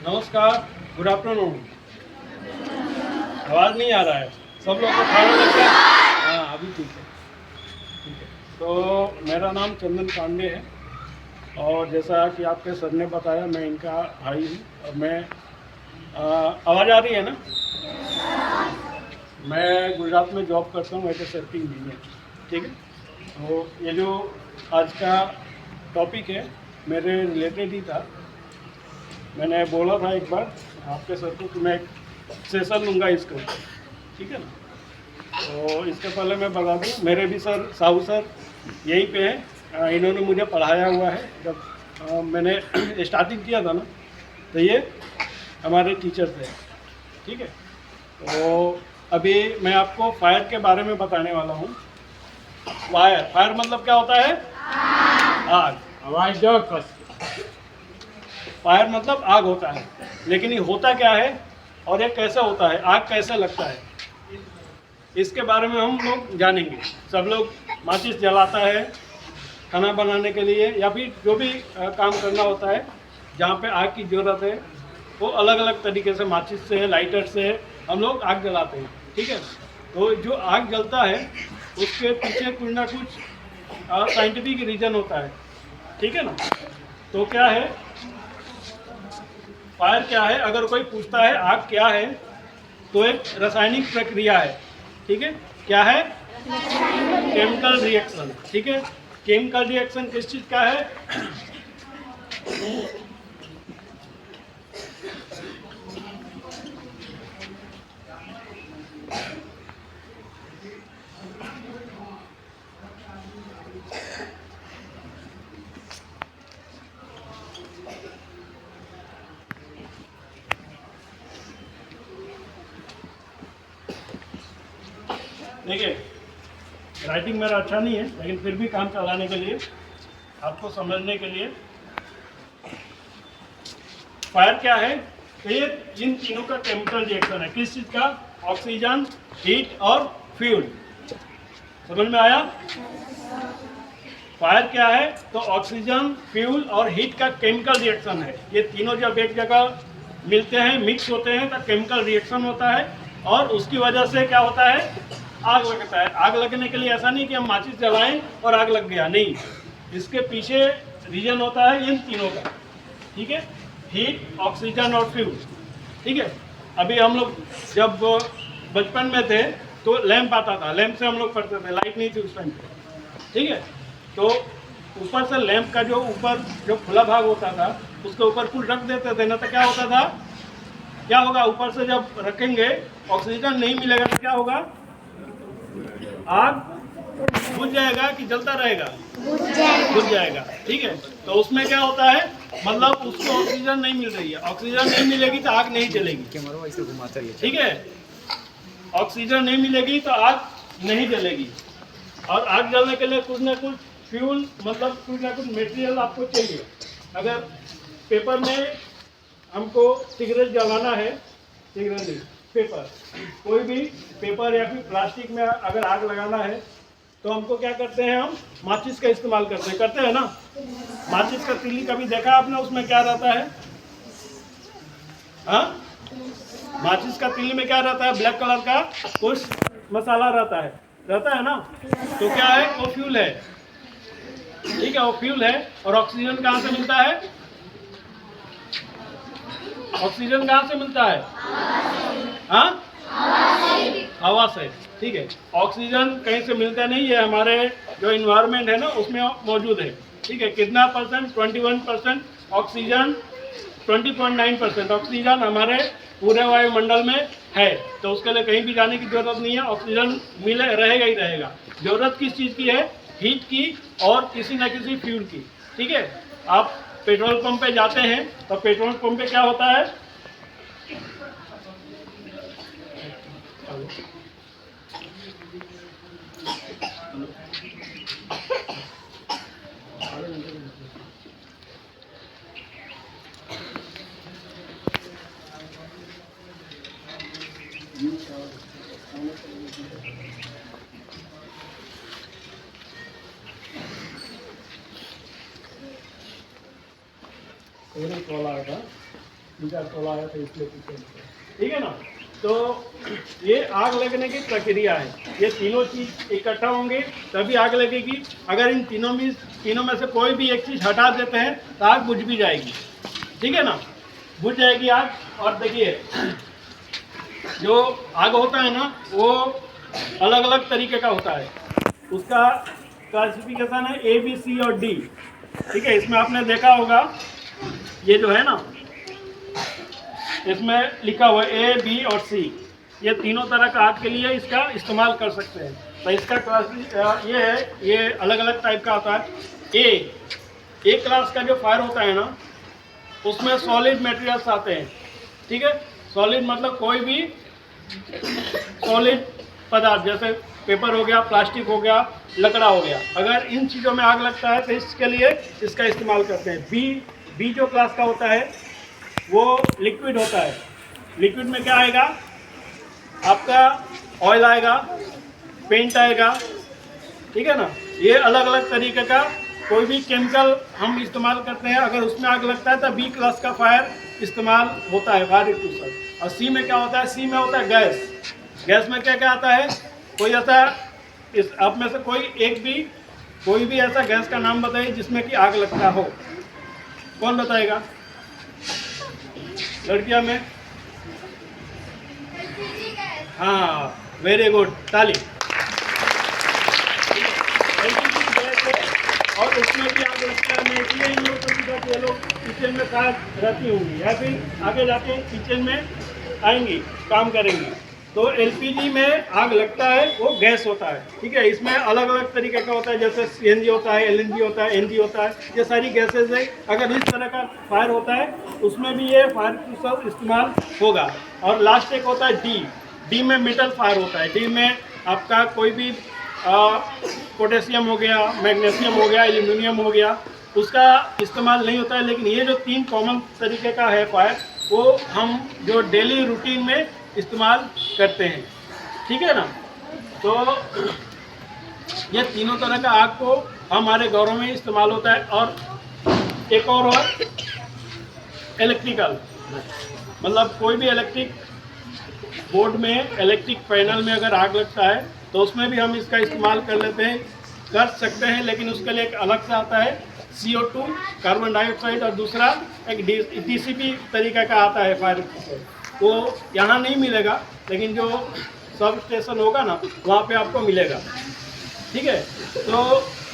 नमस्कार, good afternoon. आवाज़ नहीं आ रहा है, सब लोग को खाना लगता है। हाँ, अभी ठीक है, ठीक है। तो मेरा नाम चंदन पांडे है और जैसा कि आपके सर ने बताया, मैं इनका भाई हूँ और मैं आवाज़ आ रही है ना? मैं गुजरात में जॉब करता हूँ एज ए सेफ्टी इंजीनियर, ठीक है। तो ये जो आज का टॉपिक है मेरे रिलेटेड ही था। मैंने बोला था एक बार आपके सर को कि मैं एक सेशन लूँगा इसको, ठीक है ना। तो इसके पहले मैं बता दूँ, मेरे भी सर साहू सर यहीं पे हैं। इन्होंने मुझे पढ़ाया हुआ है। जब मैंने स्टार्टिंग किया था ना, तो ये हमारे टीचर थे, ठीक है। तो अभी मैं आपको फायर के बारे में बताने वाला हूँ। फायर फायर मतलब क्या होता है? आग। आवाज दो कस। फायर मतलब आग होता है, लेकिन ये होता क्या है और ये कैसे होता है, आग कैसे लगता है, इसके बारे में हम लोग जानेंगे। सब लोग माचिस जलाता है खाना बनाने के लिए या फिर जो भी काम करना होता है जहाँ पे आग की ज़रूरत है, वो अलग अलग तरीके से माचिस से, लाइटर से हम लोग आग जलाते हैं, ठीक है। तो जो आग जलता है उसके पीछे कुछ ना कुछ साइंटिफिक रीज़न होता है, ठीक है ना। तो क्या है फायर, क्या है? अगर कोई पूछता है आग क्या है, तो एक रासायनिक प्रक्रिया है, ठीक है। क्या है? केमिकल रिएक्शन, ठीक है। केमिकल रिएक्शन किस चीज़ का है? देखिए, राइटिंग मेरा अच्छा नहीं है, लेकिन फिर भी काम चलाने के लिए, आपको समझने के लिए, फायर क्या है? तो ये इन तीनों का केमिकल रिएक्शन है। किस चीज़ का? ऑक्सीजन, हीट और फ्यूल। समझ में आया? फायर क्या है? तो ऑक्सीजन, फ्यूल और हीट का केमिकल रिएक्शन है। ये तीनों जब एक जगह मिलते हैं, मिक्स होते हैं, तो केमिकल रिएक्शन होता है और उसकी वजह से क्या होता है? आग लगता है। आग लगने के लिए ऐसा नहीं कि हम माचिस जलाएं और आग लग गया, नहीं। इसके पीछे रीजन होता है इन तीनों का, ठीक है। हीट, ऑक्सीजन और फ्यूल, ठीक है। अभी हम लोग जब बचपन में थे तो लैंप आता था, लैंप से हम लोग पढ़ते थे, लाइट नहीं थी उस टाइम पे, ठीक है। तो ऊपर से लैंप का जो ऊपर जो खुला भाग होता था उसके ऊपर कुछ रख देते थे ना, तो क्या होता था? क्या होगा? ऊपर से जब रखेंगे ऑक्सीजन नहीं मिलेगा तो क्या होगा? आग बुझ जाएगा कि जलता रहेगा? बुझ जाएगा, ठीक है। तो उसमें क्या होता है, मतलब उसको ऑक्सीजन नहीं मिल रही है, ऑक्सीजन नहीं मिलेगी तो आग नहीं जलेगी, ठीक है। ऑक्सीजन नहीं मिलेगी तो आग नहीं जलेगी। और आग जलने के लिए कुछ ना कुछ फ्यूल, मतलब कुछ ना कुछ मटेरियल आपको चाहिए। अगर पेपर में हमको सिगरेट जलाना है, सिगरेट नहीं, पेपर, कोई भी पेपर या फिर प्लास्टिक में अगर आग लगाना है तो हमको क्या करते हैं? हम माचिस का इस्तेमाल करते हैं ना। माचिस का तीली कभी देखा आपने? उसमें क्या रहता है? हाँ, माचिस का तीली में क्या रहता है? ब्लैक कलर का कुछ मसाला रहता है ना। तो क्या है? वो फ्यूल है, ठीक है, वो फ्यूल है। और ऑक्सीजन कहाँ से मिलता है? ऑक्सीजन कहाँ से मिलता है? हाँ, हवा से, ठीक है। ऑक्सीजन कहीं से मिलता नहीं है, हमारे जो इन्वायरमेंट है ना उसमें मौजूद है, ठीक है। कितना परसेंट? 21% ऑक्सीजन, 20.9% ऑक्सीजन हमारे पूरे वायुमंडल में है। तो उसके लिए कहीं भी जाने की जरूरत नहीं है, ऑक्सीजन मिले रहेगा ही रहेगा। जरूरत किस चीज़ की है? हीट की और किसी न किसी फ्यूल की, ठीक है। आप पेट्रोल पंप पे जाते हैं तो पेट्रोल पंप पे क्या होता है? कॉल आया था, मीटर तोला है तो इसलिए पीछे, ठीक है ना। तो ये आग लगने की प्रक्रिया है, ये तीनों चीज़ इकट्ठा होंगे तभी आग लगेगी। अगर इन तीनों में से कोई भी एक चीज़ हटा देते हैं तो आग बुझ भी जाएगी, ठीक है ना, बुझ जाएगी आग। और देखिए जो आग होता है ना वो अलग अलग तरीके का होता है, उसका क्लासिफिकेशन है A B C और D, ठीक है। इसमें आपने देखा होगा ये जो है ना, इसमें लिखा हुआ है A, B और C, ये तीनों तरह का आग के लिए इसका इस्तेमाल कर सकते हैं। तो इसका क्लास ये है, ये अलग अलग टाइप का आता है। ए क्लास का जो फायर होता है ना उसमें सॉलिड मटेरियल्स आते हैं, ठीक है। सॉलिड मतलब कोई भी सॉलिड पदार्थ, जैसे पेपर हो गया, प्लास्टिक हो गया, लकड़ा हो गया, अगर इन चीज़ों में आग लगता है तो इसके लिए इसका इस्तेमाल करते हैं। बी जो क्लास का होता है वो लिक्विड होता है। लिक्विड में क्या आएगा, आपका ऑयल आएगा, पेंट आएगा, ठीक है ना। ये अलग अलग तरीके का कोई भी केमिकल हम इस्तेमाल करते हैं, अगर उसमें आग लगता है तो बी क्लास का फायर इस्तेमाल होता है, फायर एक्सटिंग्विशर। और सी में क्या होता है, सी में होता है गैस। गैस में क्या क्या आता है, कोई ऐसा इस आप में से कोई भी ऐसा गैस का नाम बताइए जिसमें कि आग लगता हो, कौन बताएगा लड़कियां में? हाँ, वेरी गुड, ताली। और उसमें भी आग लगता है, मैं इसलिए इन लोग को लोग किचन में साथ रहती होंगी या फिर आगे जाके किचन में आएंगी, काम करेंगी। तो एलपीजी में आग लगता है वो गैस होता है, ठीक है। इसमें अलग अलग तरीके का होता है, जैसे सीएनजी होता है, एलएनजी होता है, एनजी होता है, ये सारी गैसेज है। अगर इस तरह का फायर होता है उसमें भी ये फायर एक्सटिंग्विशर इस्तेमाल होगा। और लास्ट एक होता है डी में मेटल फायर होता है। डी में आपका कोई भी पोटेशियम हो गया, मैग्नीशियम हो गया, एल्यूमिनियम हो गया, उसका इस्तेमाल नहीं होता है। लेकिन ये जो 3 कॉमन तरीके का है फायर, वो हम जो डेली रूटीन में इस्तेमाल करते हैं, ठीक है ना। तो ये तीनों तरह का आग को हमारे घरों में इस्तेमाल होता है। और एक और इलेक्ट्रिकल, मतलब कोई भी इलेक्ट्रिक बोर्ड में, इलेक्ट्रिक पैनल में अगर आग लगता है तो उसमें भी हम इसका इस्तेमाल कर सकते हैं। लेकिन उसके लिए एक अलग से आता है CO2 कार्बन डाइऑक्साइड, और दूसरा एक DCP तरीका का आता है फायर एक्सटिंग्विशर, वो यहाँ नहीं मिलेगा, लेकिन जो सब स्टेशन होगा ना वहाँ पे आपको मिलेगा, ठीक है। तो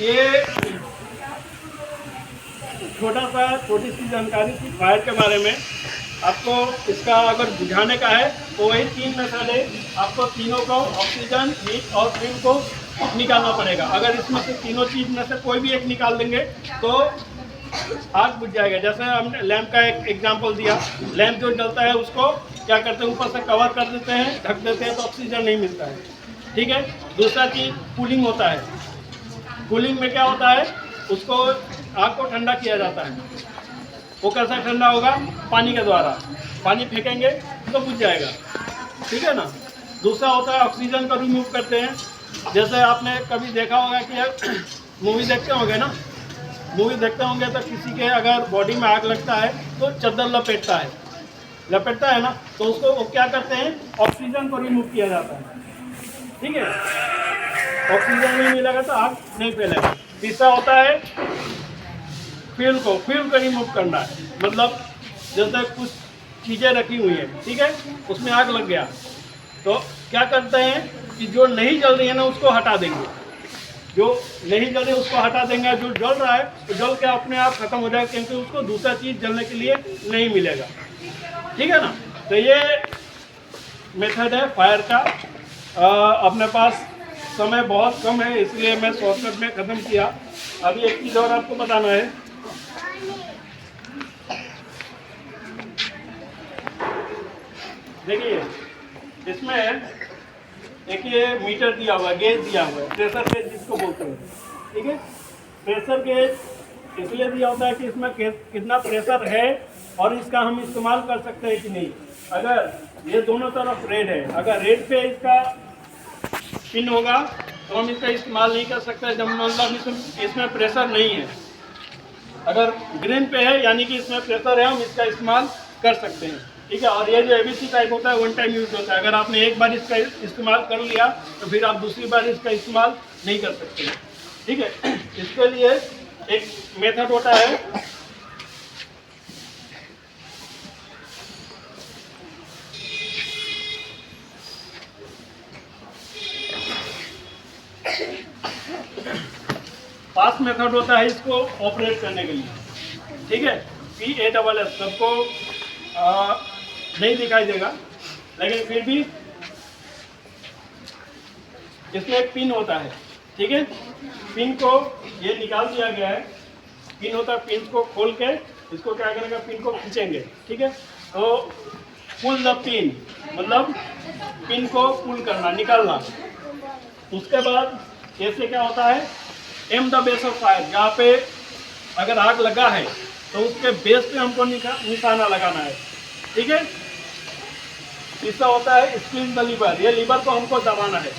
ये छोटी सी जानकारी थी फायर के बारे में। आपको इसका अगर बुझाने का है तो वही 3 मेथड है, आपको तीनों को ऑक्सीजन, हीट और फ्यूल को निकालना पड़ेगा। अगर इसमें से तीनों चीज़ में से कोई भी एक निकाल देंगे तो आग बुझ जाएगा। जैसे हमने लैंप का एक एग्जांपल दिया, लैंप जो जलता है उसको क्या करते हैं, ऊपर से कवर कर देते हैं, ढक देते हैं, तो ऑक्सीजन नहीं मिलता है, ठीक है। दूसरा चीज़ कूलिंग होता है। कूलिंग में क्या होता है, उसको आग को ठंडा किया जाता है। वो कैसा ठंडा होगा, पानी के द्वारा, पानी फेंकेंगे तो बुझ जाएगा, ठीक है ना। दूसरा होता है ऑक्सीजन को रिमूव करते हैं। जैसे आपने कभी देखा होगा कि मूवी देखते होंगे ना, मूवी देखते होंगे तो किसी के अगर बॉडी में आग लगता है तो चादर लपेटता है ना, तो उसको वो क्या करते हैं, ऑक्सीजन को रिमूव किया जाता है, ठीक है। ऑक्सीजन नहीं मिलेगा तो आग नहीं फैलेगा। तीसरा होता है फ्यूल को रिमूव करना है, मतलब जैसे कुछ चीज़ें रखी हुई हैं, ठीक है, उसमें आग लग गया तो क्या करते हैं कि जो नहीं जल रही है ना उसको हटा देंगे, जो नहीं जल रही है उसको हटा देंगे, जो जल रहा है तो जल के अपने आप खत्म हो जाएगा, क्योंकि उसको दूसरा चीज़ जलने के लिए नहीं मिलेगा, ठीक है ना। तो ये मेथड है फायर का। अपने पास समय बहुत कम है इसलिए मैं शॉर्टकट में ख़त्म किया। अभी एक चीज़ और आपको बताना है, देखिए इसमें एक ये मीटर दिया हुआ है, गेज दिया हुआ है, प्रेशर गेज जिसको बोलते हैं, ठीक है। प्रेशर गेज इसलिए दिया होता है कि इसमें कितना प्रेशर है और इसका हम इस्तेमाल कर सकते हैं कि नहीं। अगर ये दोनों तरफ रेड है, अगर रेड पे इसका पिन होगा तो हम इसका इस्तेमाल नहीं कर सकते, जब मतलब इसमें प्रेशर नहीं है। अगर ग्रीन पे है यानी कि इसमें प्रेशर है, हम इसका इस्तेमाल कर सकते हैं। ठीक है, और ये जो ABC टाइप होता है वन टाइम यूज होता है। अगर आपने एक बार इसका इस्तेमाल कर लिया तो फिर आप दूसरी बार इसका इस्तेमाल नहीं कर सकते। ठीक है, इसके लिए एक मेथड होता है, फास्ट मेथड होता है इसको ऑपरेट करने के लिए। ठीक है, PASS सबको नहीं दिखाई देगा, लेकिन फिर भी इसमें एक पिन होता है। ठीक है, पिन को ये निकाल दिया गया है, पिन होता है, पिन को खोल के इसको क्या करेंगे, पिन को खींचेंगे। ठीक है, तो पुल द पिन मतलब पिन को पुल करना, निकालना। उसके बाद ऐसे क्या होता है, am the base of fire, जहाँ पे अगर आग लगा है तो उसके बेस पे हमको निशाना लगाना है। ठीक है, तीसरा होता है स्क्वीज द लीवर, ये लीवर को हमको दबाना है।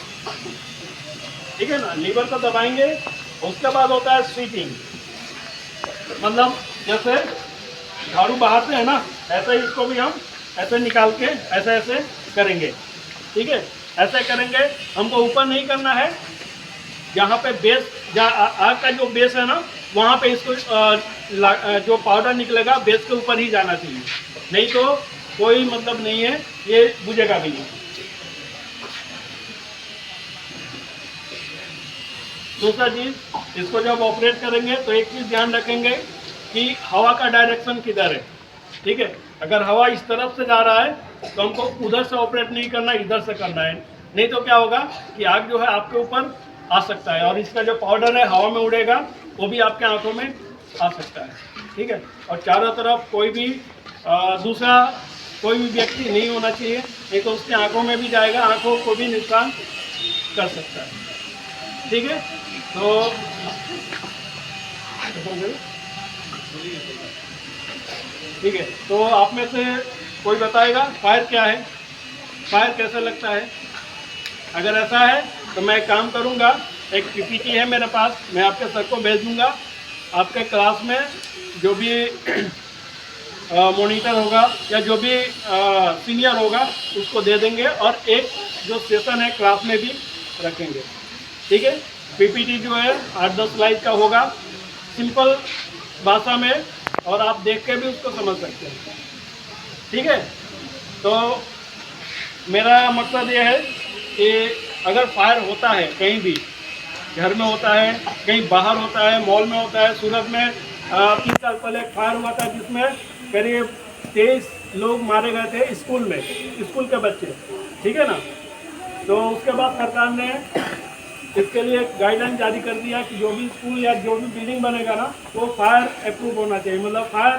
ठीक है ना, लीवर को दबाएंगे। उसके बाद होता है स्वीपिंग, मतलब जैसे झाड़ू बाहर से है ना, ऐसे ही इसको भी हम ऐसे निकाल के ऐसे ऐसे करेंगे। ठीक है, ऐसे करेंगे, हमको ऊपर नहीं करना है। यहाँ पे बेस, जहाँ आग का जो बेस है ना, वहाँ पे इसको जो पाउडर निकलेगा बेस के ऊपर ही जाना चाहिए, नहीं तो कोई मतलब नहीं है, ये बुझेगा भी नहीं। दूसरा चीज़, इसको जब ऑपरेट करेंगे तो एक चीज़ ध्यान रखेंगे कि हवा का डायरेक्शन किधर है। ठीक है, अगर हवा इस तरफ से जा रहा है तो हमको उधर से ऑपरेट नहीं करना, इधर से करना है, नहीं तो क्या होगा कि आग जो है आपके ऊपर आ सकता है, और इसका जो पाउडर है हवा में उड़ेगा, वो भी आपके आंखों में आ सकता है। ठीक है, और चारों तरफ कोई भी दूसरा कोई भी व्यक्ति नहीं होना चाहिए, नहीं तो उसकी आंखों में भी जाएगा, आंखों को भी नुकसान कर सकता है। ठीक है, तो ठीक है, तो आप में से कोई बताएगा फायर क्या है, फायर कैसे लगता है? अगर ऐसा है तो मैं काम करूंगा, एक PPT है मेरे पास, मैं आपके सर को भेज दूंगा। आपके क्लास में जो भी मॉनिटर होगा या जो भी सीनियर होगा उसको दे देंगे, और एक जो सेशन है क्लास में भी रखेंगे। ठीक है, PPT जो है 8-10 स्लाइड का होगा, सिंपल भाषा में, और आप देख के भी उसको समझ सकते हैं। ठीक है, तो मेरा मकसद ये है कि अगर फायर होता है कहीं भी, घर में होता है, कहीं बाहर होता है, मॉल में होता है। सूरत में 3 साल पहले एक फायर हुआ था जिसमें करीब 23 लोग मारे गए थे, स्कूल में, स्कूल के बच्चे। ठीक है ना, तो उसके बाद सरकार ने इसके लिए गाइडलाइन जारी कर दिया कि जो भी स्कूल या जो भी बिल्डिंग बनेगा ना, वो फायर अप्रूव होना चाहिए, मतलब फायर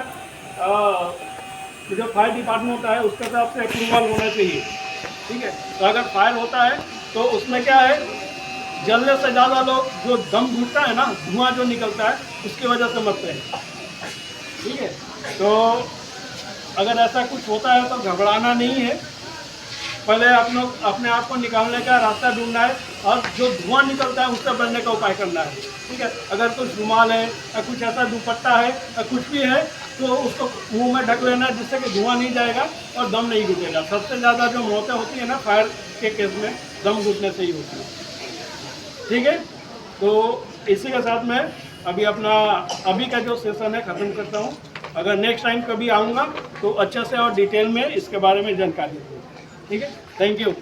जो फायर डिपार्टमेंट होता है उसके तरफ से अप्रूवल होना चाहिए। ठीक है, तो अगर फायर होता है तो उसमें क्या है, जलने से ज़्यादा लोग जो दम घुटता है ना, धुआं जो निकलता है, उसकी वजह से मरते हैं। ठीक है, तो अगर ऐसा कुछ होता है तो घबराना नहीं है, पहले अपने आप को निकालने का रास्ता ढूंढना है, और जो धुआं निकलता है उससे बचने का उपाय करना है। ठीक है, अगर कुछ रुमाल है या कुछ ऐसा दुपट्टा है या कुछ भी है तो उसको मुंह में ढक लेना, जिससे कि धुआं नहीं जाएगा और दम नहीं घुटेगा। सबसे ज़्यादा जो मौतें होती है ना फायर के केस में, दम घुटने से ही होती है। ठीक है, तो इसी के साथ मैं अभी का जो सेशन है ख़त्म करता हूँ। अगर नेक्स्ट टाइम कभी आऊँगा तो अच्छे से और डिटेल में इसके बारे में जानकारी दूँगा। ठीक है, थैंक यू।